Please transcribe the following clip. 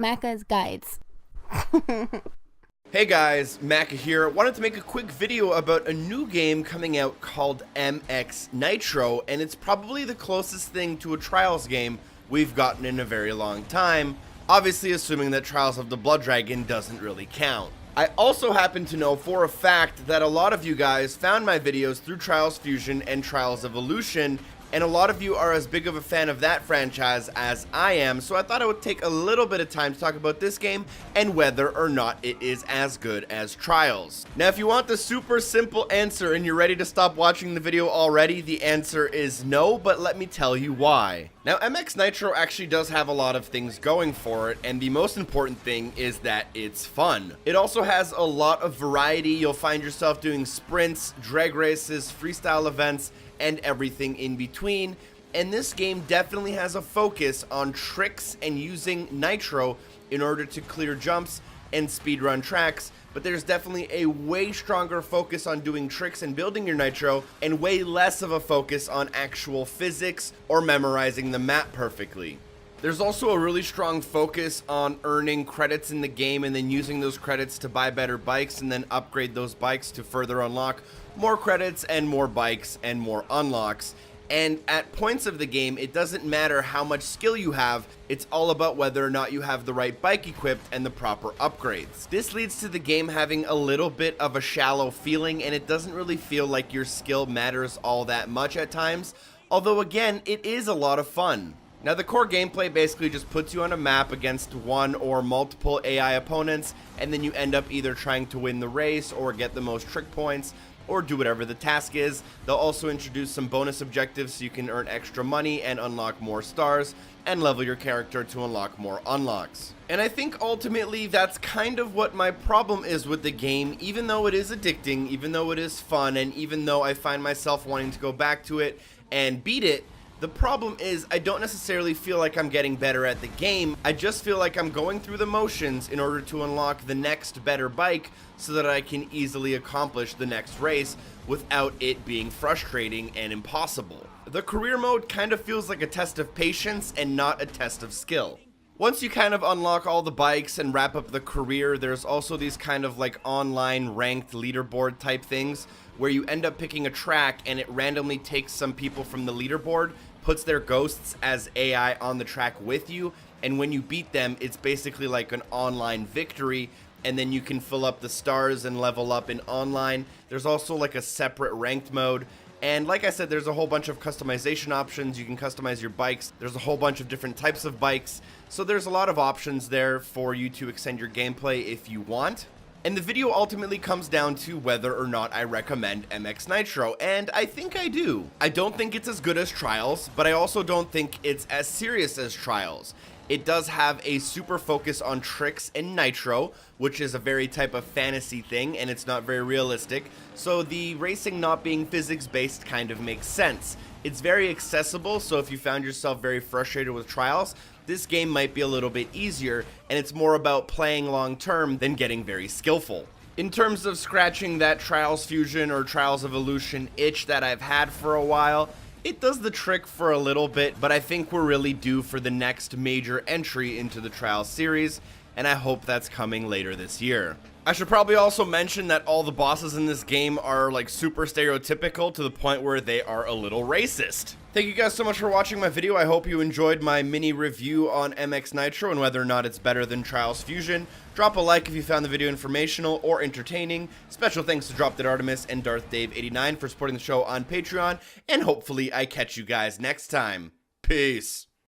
Macca's Guides. Hey guys, Macca here. Wanted to make a quick video about a new game coming out called MX Nitro, and it's probably the closest thing to a Trials game we've gotten in a very long time, obviously assuming that Trials of the Blood Dragon doesn't really count. I also happen to know for a fact that a lot of you guys found my videos through Trials Fusion and Trials Evolution, and a lot of you are as big of a fan of that franchise as I am, so I thought I would take a little bit of time to talk about this game and whether or not it is as good as Trials. Now, if you want the super simple answer and you're ready to stop watching the video already, the answer is no, but let me tell you why. Now, MX Nitro actually does have a lot of things going for it, and the most important thing is that it's fun. It also has a lot of variety. You'll find yourself doing sprints, drag races, freestyle events, and everything in between, and this game definitely has a focus on tricks and using Nitro in order to clear jumps and speedrun tracks, but there's definitely a way stronger focus on doing tricks and building your Nitro, and way less of a focus on actual physics or memorizing the map perfectly. There's also a really strong focus on earning credits in the game and then using those credits to buy better bikes and then upgrade those bikes to further unlock more credits and more bikes and more unlocks. And at points of the game, it doesn't matter how much skill you have, it's all about whether or not you have the right bike equipped and the proper upgrades. This leads to the game having a little bit of a shallow feeling, and it doesn't really feel like your skill matters all that much at times, although again, it is a lot of fun. Now, the core gameplay basically just puts you on a map against one or multiple AI opponents, and then you end up either trying to win the race or get the most trick points, or do whatever the task is. They'll also introduce some bonus objectives so you can earn extra money and unlock more stars, and level your character to unlock more unlocks. And I think ultimately that's kind of what my problem is with the game, even though it is addicting, even though it is fun, and even though I find myself wanting to go back to it and beat it. The problem is I don't necessarily feel like I'm getting better at the game. I just feel like I'm going through the motions in order to unlock the next better bike so that I can easily accomplish the next race without it being frustrating and impossible. The career mode kind of feels like a test of patience and not a test of skill. Once you kind of unlock all the bikes and wrap up the career, there's also these kind of like online ranked leaderboard type things where you end up picking a track and it randomly takes some people from the leaderboard, puts their ghosts as AI on the track with you, and when you beat them, it's basically like an online victory, and then you can fill up the stars and level up in online. There's also like a separate ranked mode, and like I said, there's a whole bunch of customization options. You can customize your bikes. There's a whole bunch of different types of bikes, so there's a lot of options there for you to extend your gameplay if you want. And the video ultimately comes down to whether or not I recommend MX Nitro, and I think I do. I don't think it's as good as Trials, but I also don't think it's as serious as Trials. It does have a super focus on tricks and Nitro, which is a very type of fantasy thing, and it's not very realistic, so the racing not being physics-based kind of makes sense. It's very accessible, so if you found yourself very frustrated with Trials, this game might be a little bit easier, and it's more about playing long-term than getting very skillful. In terms of scratching that Trials Fusion or Trials Evolution itch that I've had for a while, it does the trick for a little bit, but I think we're really due for the next major entry into the Trials series, and I hope that's coming later this year. I should probably also mention that all the bosses in this game are like super stereotypical to the point where they are a little racist. Thank you guys so much for watching my video. I hope you enjoyed my mini review on MX Nitro and whether or not it's better than Trials Fusion. Drop a like if you found the video informational or entertaining. Special thanks to Drop Dead Artemis and Darth Dave 89 for supporting the show on Patreon, and hopefully I catch you guys next time. Peace.